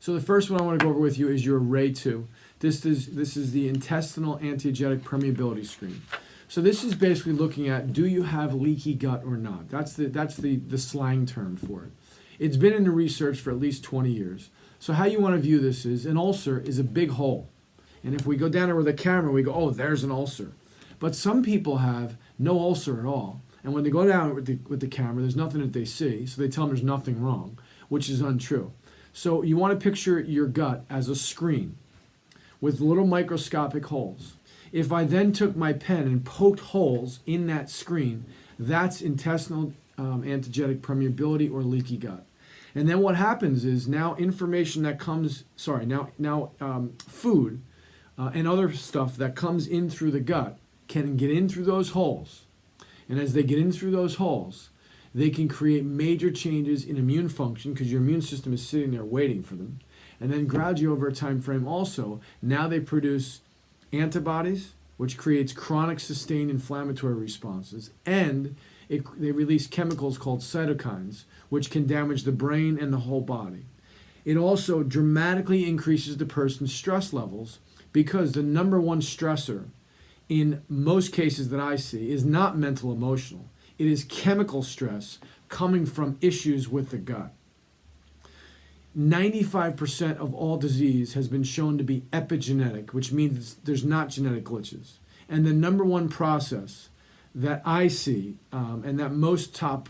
So the first one I want to go over with you is your Array 2. This is the intestinal antiagenic permeability screen. So this is basically looking at, do you have leaky gut or not? That's the slang term for it. It's been in the research for at least 20 years. So how you want to view this is, an ulcer is a big hole. And if we go down there with a camera, we go, oh, there's an ulcer. But some people have no ulcer at all. And when they go down with the camera, there's nothing that they see. So they tell them there's nothing wrong, which is untrue. So you want to picture your gut as a screen with little microscopic holes. If I then took my pen and poked holes in that screen, that's intestinal antigenic permeability or leaky gut. And then what happens is now information that comes, food and other stuff that comes in through the gut can get in through those holes. And as they get in through those holes, they can create major changes in immune function because your immune system is sitting there waiting for them. And then gradually over a time frame also, now they produce antibodies, which creates chronic sustained inflammatory responses, and they release chemicals called cytokines, which can damage the brain and the whole body. It also dramatically increases the person's stress levels because the number one stressor in most cases that I see is not mental emotional. It is chemical stress coming from issues with the gut. 95% of all disease has been shown to be epigenetic, which means there's not genetic glitches. And the number one process that I see, and that most top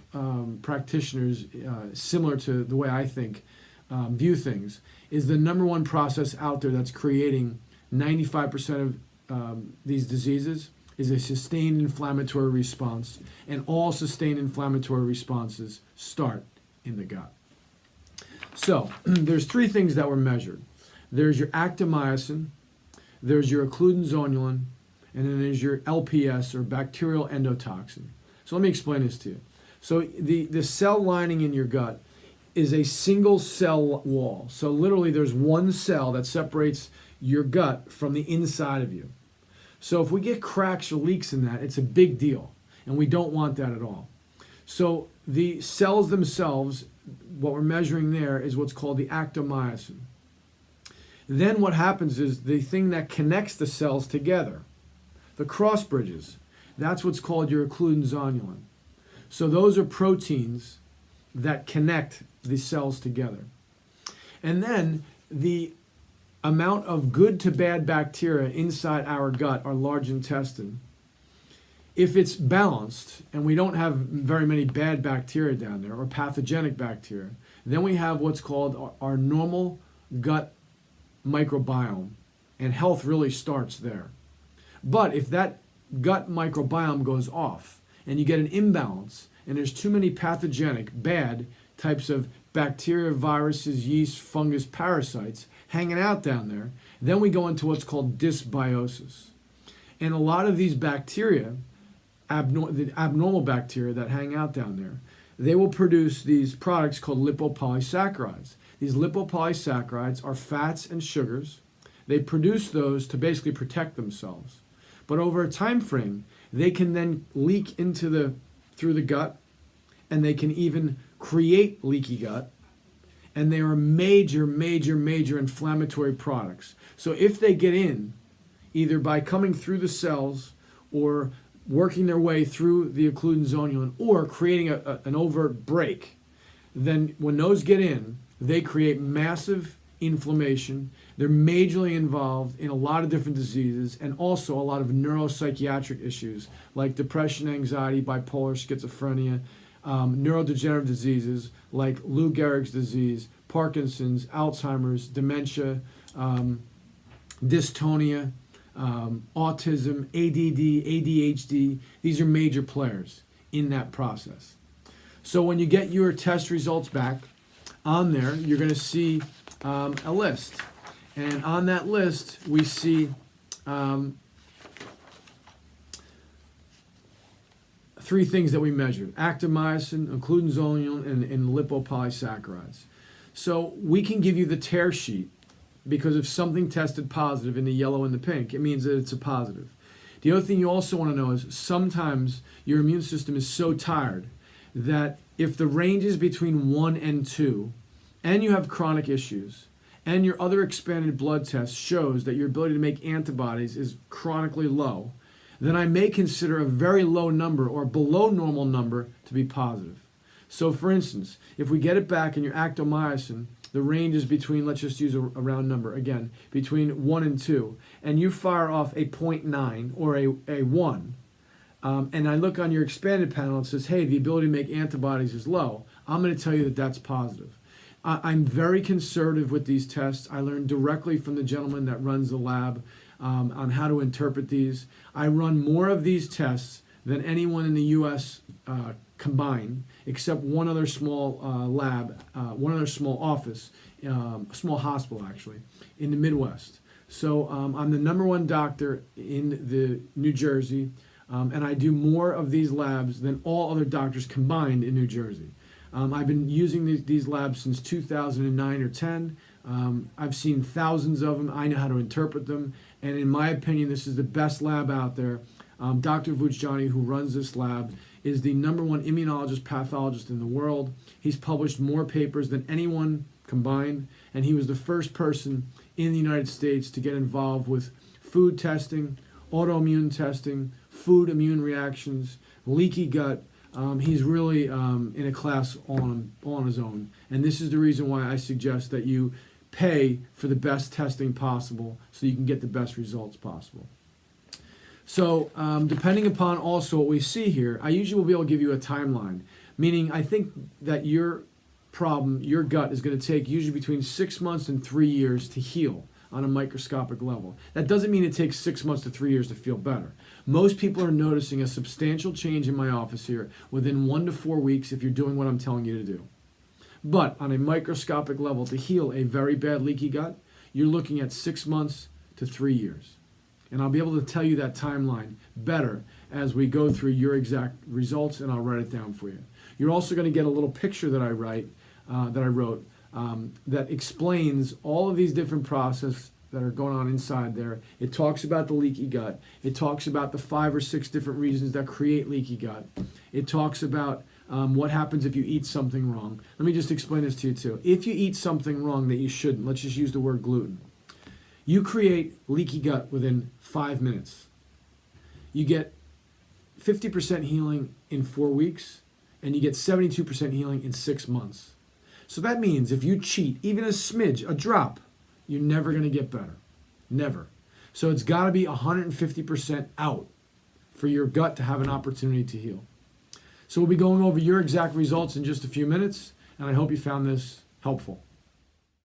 practitioners, similar to the way I think, view things, is the number one process out there that's creating 95% of these diseases is a sustained inflammatory response, and all sustained inflammatory responses start in the gut. So there's three things that were measured. There's your actomyosin, there's your occludin zonulin, and then there's your LPS, or bacterial endotoxin. So let me explain this to you. So the cell lining in your gut is a single cell wall. So literally there's one cell that separates your gut from the inside of you. So if we get cracks or leaks in that, it's a big deal, and we don't want that at all. So the cells themselves, what we're measuring there is what's called the actomyosin. Then what happens is the thing that connects the cells together, the cross bridges, that's what's called your occludin zonulin. So those are proteins that connect the cells together. And then the amount of good to bad bacteria inside our gut, our large intestine, if it's balanced and we don't have very many bad bacteria down there or pathogenic bacteria, then we have what's called our normal gut microbiome, and health really starts there. But if that gut microbiome goes off and you get an imbalance and there's too many pathogenic, bad types of bacteria, viruses, yeast, fungus, parasites hanging out down there, then we go into what's called dysbiosis. And a lot of these bacteria, the abnormal bacteria that hang out down there, they will produce these products called lipopolysaccharides. These lipopolysaccharides are fats and sugars. They produce those to basically protect themselves. But over a time frame, they can then leak through the gut, and they can even create leaky gut. And they are major, major, major inflammatory products. So if they get in, either by coming through the cells or working their way through the occludin zonulin or creating an overt break, then when those get in, they create massive inflammation. They're majorly involved in a lot of different diseases and also a lot of neuropsychiatric issues like depression, anxiety, bipolar, schizophrenia, neurodegenerative diseases like Lou Gehrig's disease, Parkinson's, Alzheimer's, dementia, dystonia, autism, ADD, ADHD. These are major players in that process. So when you get your test results back, on there you're going to see a list. And on that list we see three things that we measured: actomyosin, occludin zonulin, and lipopolysaccharides. So we can give you the tear sheet, because if something tested positive in the yellow and the pink, it means that it's a positive. The other thing you also want to know is sometimes your immune system is so tired that if the range is between 1 and 2, and you have chronic issues, and your other expanded blood test shows that your ability to make antibodies is chronically low, then I may consider a very low number or below normal number to be positive. So for instance, if we get it back in your actomyosin, the range is between, let's just use a round number again, between 1 and 2, and you fire off a 0.9 or a 1, and I look on your expanded panel and it says, hey, the ability to make antibodies is low, I'm going to tell you that that's positive. I'm very conservative with these tests. I learned directly from the gentleman that runs the lab on how to interpret these. I run more of these tests than anyone in the U.S. Combined, except one other small lab, one other small office, a small hospital actually, in the Midwest. So I'm the #1 doctor in the New Jersey, and I do more of these labs than all other doctors combined in New Jersey. I've been using these labs since 2009 or 10. I've seen thousands of them. I know how to interpret them. And in my opinion, this is the best lab out there. Dr. Vujjani, who runs this lab, is the #1 immunologist pathologist in the world. He's published more papers than anyone combined. And he was the first person in the United States to get involved with food testing, autoimmune testing, food immune reactions, leaky gut. He's really in a class on his own. And this is the reason why I suggest that you pay for the best testing possible so you can get the best results possible. So depending upon also what we see here, I usually will be able to give you a timeline, meaning I think that your problem, your gut, is going to take usually between 6 months and 3 years to heal on a microscopic level. That doesn't mean it takes 6 months to 3 years to feel better. Most people are noticing a substantial change in my office here within 1 to 4 weeks if you're doing what I'm telling you to do. But on a microscopic level, to heal a very bad leaky gut, you're looking at 6 months to 3 years. And I'll be able to tell you that timeline better as we go through your exact results, and I'll write it down for you. You're also going to get a little picture that I wrote that explains all of these different processes that are going on inside there. It talks about the leaky gut. It talks about the 5 or 6 different reasons that create leaky gut. It talks about what happens if you eat something wrong. Let me just explain this to you too. If you eat something wrong that you shouldn't, let's just use the word gluten. You create leaky gut within 5 minutes. You get 50% healing in 4 weeks, and you get 72% healing in 6 months. So that means if you cheat, even a smidge, a drop, you're never going to get better. Never. So it's got to be 150% out for your gut to have an opportunity to heal. So we'll be going over your exact results in just a few minutes, and I hope you found this helpful.